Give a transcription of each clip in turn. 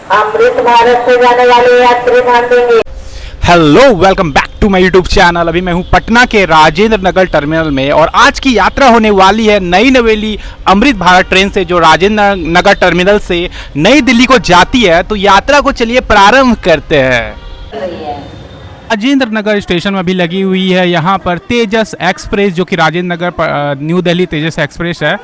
अमृत भारत से जाने वाले यात्री ध्यान देंगे। Hello, welcome back to my YouTube channel. अभी मैं हूं पटना के राजेंद्र नगर टर्मिनल में और आज की यात्रा होने वाली है नई नवेली अमृत भारत ट्रेन से, जो राजेंद्र नगर टर्मिनल से नई दिल्ली को जाती है। तो यात्रा को चलिए प्रारंभ करते हैं। राजेंद्र नगर स्टेशन में अभी लगी हुई है यहाँ पर तेजस एक्सप्रेस, जो कि राजेंद्र नगर न्यू दिल्ली तेजस एक्सप्रेस है।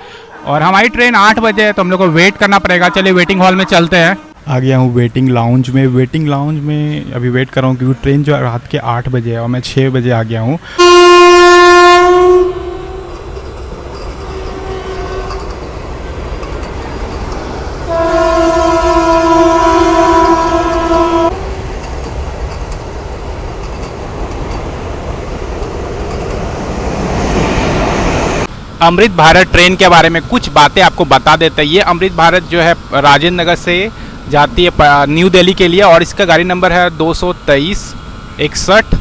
और हमारी ट्रेन 8 बजे है तो हम लोग को वेट करना पड़ेगा। चलिए वेटिंग हॉल में चलते हैं। आ गया हूँ वेटिंग लाउंज में। वेटिंग लाउंज में अभी वेट कर रहा हूँ क्योंकि ट्रेन जो रात के 8 बजे है और मैं 6 बजे आ गया हूँ। अमृत भारत ट्रेन के बारे में कुछ बातें आपको बता देते हैं। ये अमृत भारत जो है राजेंद्र नगर से जाती है न्यू दिल्ली के लिए और इसका गाड़ी नंबर है 22361।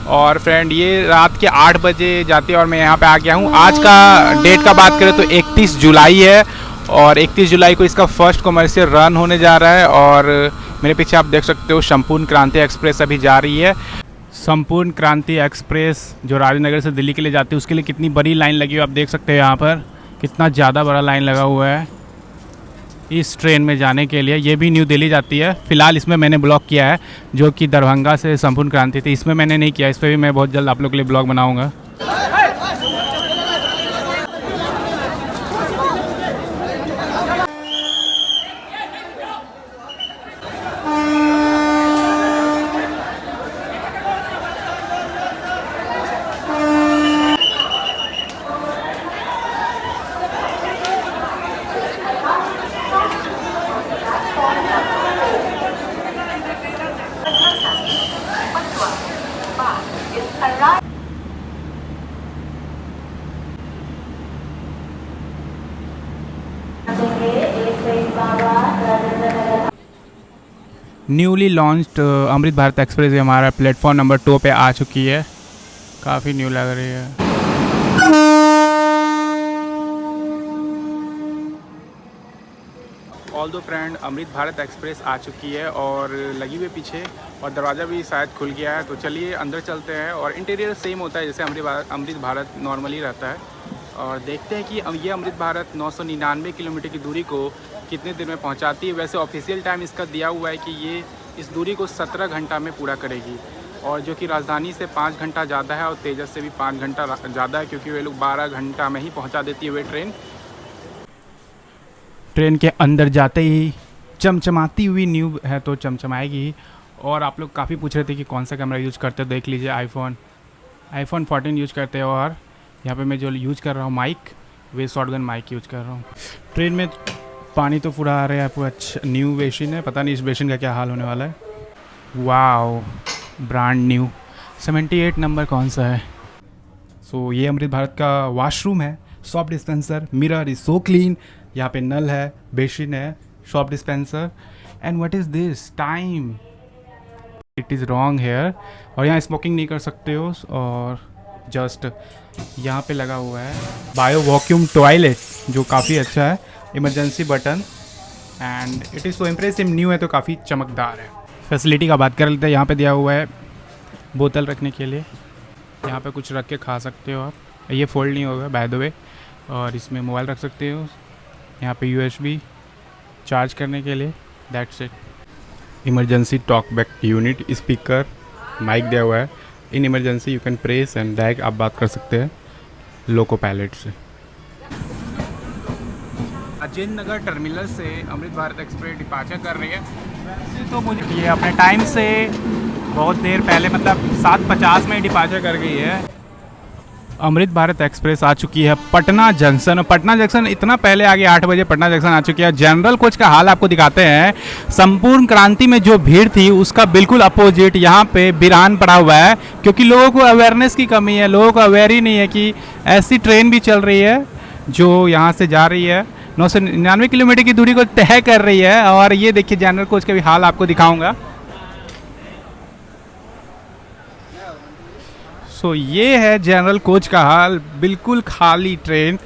और फ्रेंड ये रात के 8 बजे जाती है और मैं यहाँ पे आ गया हूँ। आज का डेट का बात करें तो 31 जुलाई है और 31 जुलाई को इसका फर्स्ट कमर्शियल रन होने जा रहा है। और मेरे पीछे आप देख सकते हो संपूर्ण क्रांति एक्सप्रेस अभी जा रही है। संपूर्ण क्रांति एक्सप्रेस जो राजेंद्र नगर से दिल्ली के लिए जाती है उसके लिए कितनी बड़ी लाइन लगी हुई है आप देख सकते हैं। यहाँ पर कितना ज़्यादा बड़ा लाइन लगा हुआ है इस ट्रेन में जाने के लिए। ये भी न्यू दिल्ली जाती है। फ़िलहाल इसमें मैंने ब्लॉग किया है जो कि दरभंगा से संपूर्ण क्रांति थी, इसमें मैंने नहीं किया। इस पर भी मैं बहुत जल्द आप लोग के लिए ब्लॉग बनाऊँगा। Newly launched Amrit Bharat express हमारा प्लेटफॉर्म नंबर 2 पे आ चुकी है। काफ़ी न्यू लग रही है। ऑल दो फ्रेंड अमृत भारत एक्सप्रेस आ चुकी है और लगी हुई पीछे और दरवाज़ा भी शायद खुल गया है। तो चलिए अंदर चलते हैं। और इंटीरियर सेम होता है जैसे अमृत भारत नॉर्मली रहता है। और देखते हैं कि ये अमृत भारत 999 किलोमीटर की दूरी को कितने देर में पहुंचाती है। वैसे ऑफिशियल टाइम इसका दिया हुआ है कि ये इस दूरी को 17 घंटा में पूरा करेगी और जो कि राजधानी से 5 घंटा ज़्यादा है और तेजस से भी 5 घंटा ज़्यादा है क्योंकि वे लोग 12 घंटा में ही पहुंचा देती है वे ट्रेन के अंदर जाते ही चमचमाती हुई न्यू है तो चमचमाएगी। और आप लोग काफ़ी पूछ रहे थे कि कौन सा कैमरा यूज़ करते हो। देख लीजिए आईफोन 14 यूज़ करते हो। और यहाँ पे मैं जो यूज़ कर रहा हूँ माइक, वे शॉटगन माइक यूज़ कर रहा हूँ। ट्रेन में पानी तो पूरा आ रहा है। पूरा अच्छा न्यू बेसिन है, पता नहीं इस बेसिन का क्या हाल होने वाला है। Wow, brand new. 78 नंबर कौन सा है। सो ये अमृत भारत का वॉशरूम है। Soft dispenser, mirror is so clean. यहाँ पे नल है, बेसिन है, soft dispenser. And what is this time, it is wrong hair. और यहाँ स्मोकिंग नहीं कर सकते हो। और जस्ट यहाँ पे लगा हुआ है बायो वैक्यूम टॉयलेट जो काफ़ी अच्छा है। Emergency button and it is so impressive. New है तो काफ़ी चमकदार है। फैसिलिटी का बात कर लेते हैं। यहाँ पे दिया हुआ है बोतल रखने के लिए। यहाँ पे कुछ रख के खा सकते हो आप। ये फोल्ड नहीं होगा बाय द वे। और इसमें मोबाइल रख सकते हो। यहाँ पे USB चार्ज करने के लिए, that's it. Emergency talk back unit, speaker, mic दिया हुआ है। In emergency you can press and direct आप बात कर सकते हैं लोको पायलट से। राजेंद्र नगर टर्मिनल से अमृत भारत एक्सप्रेस डिपार्चर कर रही है। वैसे तो मुझे ये अपने टाइम से बहुत देर पहले मतलब 7:50 में डिपार्चर कर गई है। अमृत भारत एक्सप्रेस आ चुकी है पटना जंक्शन। पटना जंक्शन इतना पहले आ गया, 8 बजे पटना जंक्शन आ चुकी है। जनरल कोच का हाल आपको दिखाते हैं। संपूर्ण क्रांति में जो भीड़ थी उसका बिल्कुल अपोजिट यहाँ पे वीरान पड़ा हुआ है क्योंकि लोगों को अवेयरनेस की कमी है। लोगों को अवेयर ही नहीं है कि ऐसी ट्रेन भी चल रही है जो यहाँ से जा रही है 999 किलोमीटर की दूरी को तय कर रही है। और ये देखिए जनरल कोच का भी हाल आपको दिखाऊंगा। सो ये है जनरल कोच का हाल, बिल्कुल खाली ट्रेन।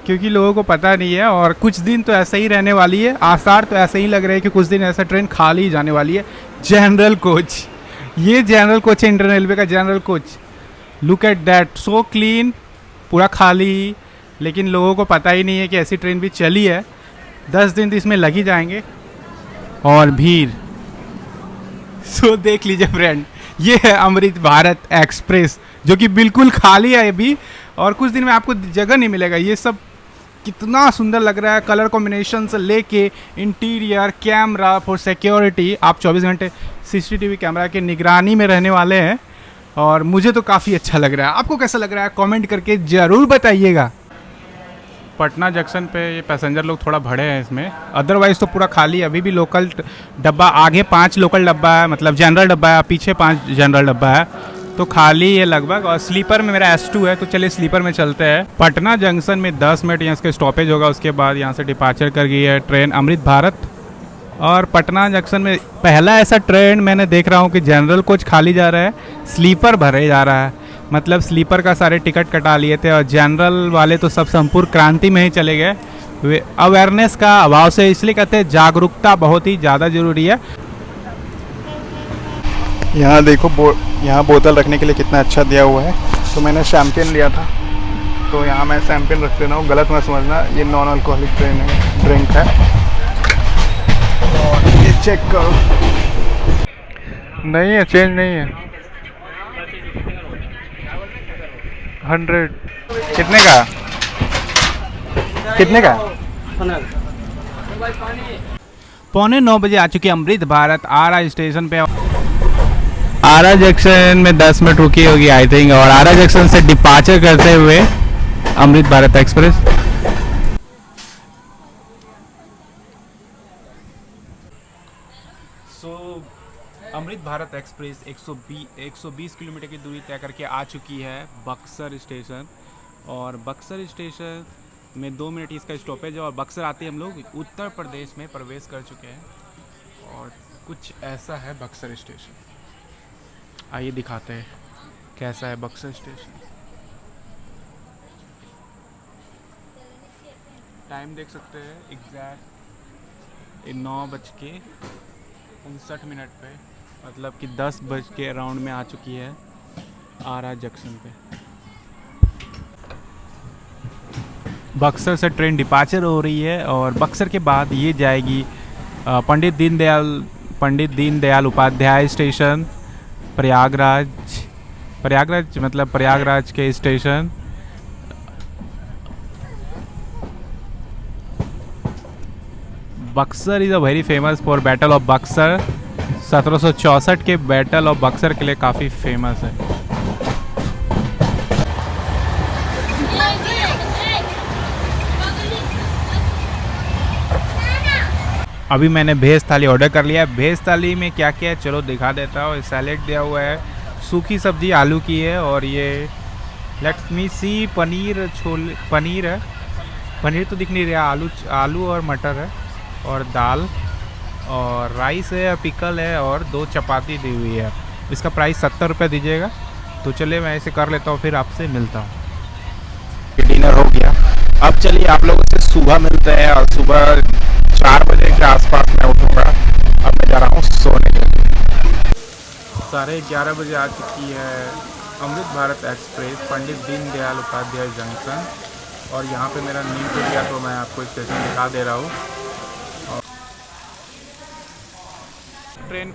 क्योंकि लोगों को पता नहीं है और कुछ दिन तो ऐसा ही रहने वाली है, आसार तो ऐसे ही लग रहे हैं कि कुछ दिन ऐसा ट्रेन खाली जाने वाली है। जनरल कोच, ये जनरल कोच है इंडियन रेलवे का general coach. Look at that, so clean, पूरा खाली। लेकिन लोगों को पता ही नहीं है कि ऐसी ट्रेन भी चली है। 10 दिन तो इसमें लग ही जाएंगे। और भीड़, सो देख लीजिए फ्रेंड, ये है अमृत भारत एक्सप्रेस जो कि बिल्कुल खाली है अभी, और कुछ दिन में आपको जगह नहीं मिलेगा। ये सब कितना सुंदर लग रहा है, कलर कॉम्बिनेशन से लेके इंटीरियर, कैमरा फॉर सिक्योरिटी। आप 24 घंटे सीसीटीवी कैमरा के निगरानी में रहने वाले हैं और मुझे तो काफ़ी अच्छा लग रहा है। आपको कैसा लग रहा है कमेंट करके ज़रूर बताइएगा। पटना जंक्शन पे ये पैसेंजर लोग थोड़ा भरे हैं इसमें, अदरवाइज़ तो पूरा खाली है। अभी भी लोकल डब्बा, आगे 5 लोकल डब्बा है, मतलब जनरल डब्बा है, पीछे 5 जनरल डब्बा है, तो खाली है लगभग। और स्लीपर में मेरा S2 है, तो चलिए स्लीपर में चलते हैं। पटना जंक्शन में 10 मिनट यहाँ इसका स्टॉपेज होगा, उसके बाद यहाँ से डिपार्चर कर गई है ट्रेन अमृत भारत। और पटना जंक्शन में पहला ऐसा ट्रेन मैंने देख रहा हूँ कि जनरल कोच खाली जा रहा है, स्लीपर भरे जा रहा है। मतलब स्लीपर का सारे टिकट कटा लिए थे और जनरल वाले तो सब संपूर्ण क्रांति में ही चले गए। वे अवेयरनेस का अभाव से, इसलिए कहते हैं जागरूकता बहुत ही ज़्यादा ज़रूरी है। यहाँ देखो यहाँ बोतल रखने के लिए कितना अच्छा दिया हुआ है। तो मैंने शैम्पेन लिया था, तो यहाँ मैं शैम्पेन रख लेना हूँ, गलत मत समझना, ये नॉन अल्कोहलिक ड्रिंक है। और ये चेक करो, नहीं है, चेंज नहीं है। 100 कितने का, कितने का? 8:45 बजे आ चुकी है अमृत भारत आरा स्टेशन पे। आरा जंक्शन में 10 मिनट रुकी होगी आई थिंक, और आरा जंक्शन से डिपार्चर करते हुए Amrit Bharat express. Amrit Bharat express 120 kilometre की दूरी तय करके आ चुकी है बक्सर स्टेशन। और बक्सर स्टेशन में 2 मिनट इसका स्टॉपेज है, और बक्सर आते हम लोग उत्तर प्रदेश में प्रवेश कर चुके हैं। और कुछ ऐसा है बक्सर स्टेशन, आइए दिखाते हैं कैसा है बक्सर स्टेशन। टाइम देख सकते हैं एग्जैक्ट 9:59 पे, मतलब कि 10 बज के अराउंड में आ चुकी है आरा जंक्शन पे। बक्सर से ट्रेन डिपार्चर हो रही है और बक्सर के बाद ये जाएगी पंडित दीनदयाल उपाध्याय स्टेशन, प्रयागराज मतलब प्रयागराज के station. Buxar is a very famous for battle of Buxar. 1764 के बैटल ऑफ बक्सर के लिए काफ़ी फेमस है। अभी मैंने भेज थाली ऑर्डर कर लिया है। भेज थाली में क्या क्या है चलो दिखा देता हूँ। सैलेड दिया हुआ है, सूखी सब्जी आलू की है, और ये लेट्स मी सी पनीर है। पनीर तो दिख नहीं रहा, आलू और मटर है, और दाल और राइस है, पिकल है, और 2 चपाती दी हुई है। इसका प्राइस 70 रुपये दीजिएगा। तो चलिए मैं ऐसे कर लेता हूँ, फिर आपसे मिलता हूँ। डिनर हो गया, अब चलिए आप लोगों से सुबह मिलते हैं। और सुबह 4 बजे के आसपास मैं उठूँगा। अब मैं जा रहा हूँ सोने के लिए। 11:30 बजे आ चुकी है अमृत भारत एक्सप्रेस पंडित दीनदयाल उपाध्याय जंक्शन। और यहाँ पे मेरा नींद टूट गया, तो मैं आपको स्टेशन दिखा दे रहा हूँ। ट्रेन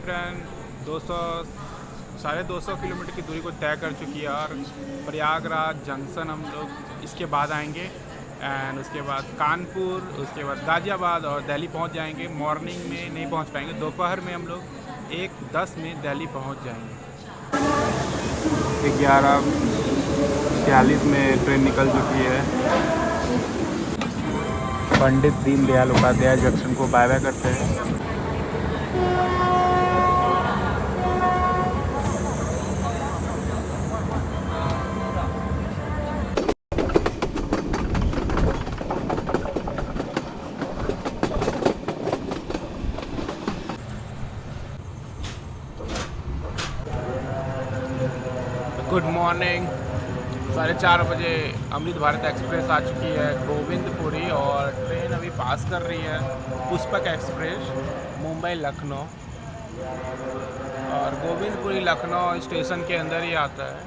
200-250 किलोमीटर की दूरी को तय कर चुकी है, और प्रयागराज जंक्शन हम लोग इसके बाद आएंगे, एंड उसके बाद कानपुर, उसके बाद गाज़ियाबाद और दिल्ली पहुंच जाएंगे। मॉर्निंग में नहीं पहुंच पाएंगे, दोपहर में हम लोग 1:10 में दिल्ली पहुंच जाएंगे। 11:46 में ट्रेन निकल चुकी है। पंडित दीनदयाल उपाध्याय जंक्शन को बाय बाय करते हैं। गुड मॉर्निंग, 4:30 बजे अमृत भारत एक्सप्रेस आ चुकी है गोविंदपुरी और ट्रेन अभी पास कर रही है पुष्पक एक्सप्रेस मुंबई लखनऊ और गोविंदपुरी लखनऊ स्टेशन के अंदर ही आता है।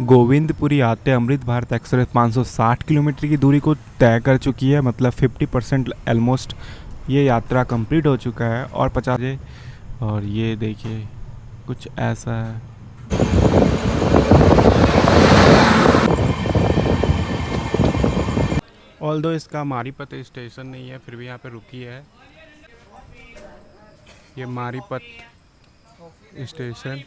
गोविंदपुरी आते अमृत भारत एक्सप्रेस 560 किलोमीटर की दूरी को तय कर चुकी है, मतलब 50% ऑलमोस्ट ये यात्रा कंप्लीट हो चुका है और 50 और ये देखिए कुछ ऐसा है। ऑल्दो इसका मारीपत स्टेशन नहीं है फिर भी यहाँ पे रुकी है। ये मारीपत स्टेशन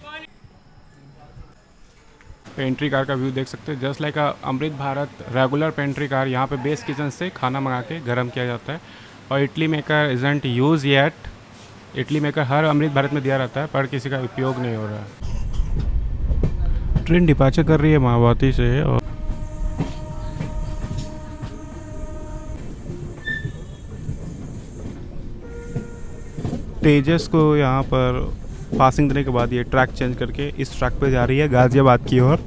पेंट्री कार का व्यू देख सकते हैं। Just like Amrit Bharat regular pantry car, यहाँ पे बेस किचन से खाना मंगा के गर्म किया जाता है और idli maker isn't use yet. Idli maker हर अमृत भारत में दिया रहता है पर किसी का उपयोग नहीं हो रहा है। ट्रेन डिपार्चर कर रही है मायावती से और तेजस को यहाँ पर पासिंग देने के बाद ये ट्रैक चेंज करके इस ट्रैक पे जा रही है गाज़ियाबाद की ओर।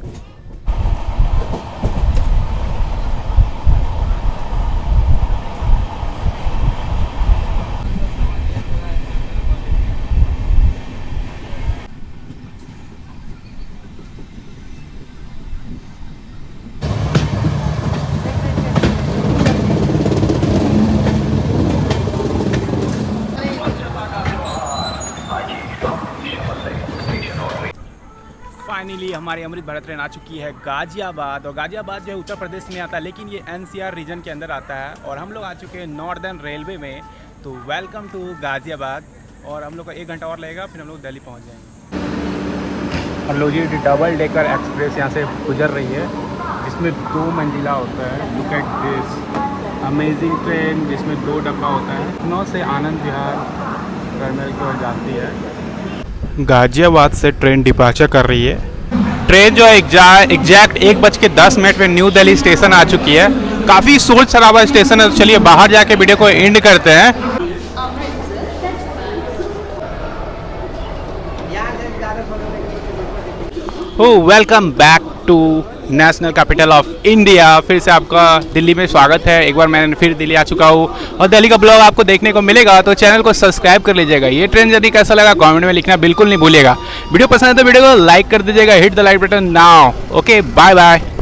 फाइनली हमारी अमृत भारत ट्रेन आ चुकी है गाज़ियाबाद और गाज़ियाबाद जो है उत्तर प्रदेश में आता है लेकिन ये NCR रीजन के अंदर आता है और हम लोग आ चुके हैं नॉर्दर्न रेलवे में। तो वेलकम टू गाज़ियाबाद और हम लोग का 1 घंटा और लगेगा फिर हम लोग दिल्ली पहुंच जाएंगे। और लो जी डबल डेकर एक्सप्रेस यहाँ से गुजर रही है जिसमें 2 मंजिला होता है। Look at this amazing train जिसमें 2 डब्बा होता है। लखनऊ से आनंद विहार टर्मिनल की ओर जाती है। गाज़ियाबाद से ट्रेन डिपार्चर कर रही है। ट्रेन जो है एग्जैक्ट 1:10 पे न्यू दिल्ली स्टेशन आ चुकी है। काफ़ी शोर शराबा स्टेशन है। तो चलिए बाहर जाके वीडियो को एंड करते हैं। Welcome back to national capital of India. फिर से आपका दिल्ली में स्वागत है। एक बार मैं फिर दिल्ली आ चुका हूँ और दिल्ली का ब्लॉग आपको देखने को मिलेगा तो चैनल को सब्सक्राइब कर लीजिएगा। ये ट्रेन जर्नी कैसा लगा कमेंट में लिखना बिल्कुल नहीं भूलिएगा। वीडियो पसंद है तो वीडियो को लाइक कर दीजिएगा। Hit the like button now. Okay bye bye.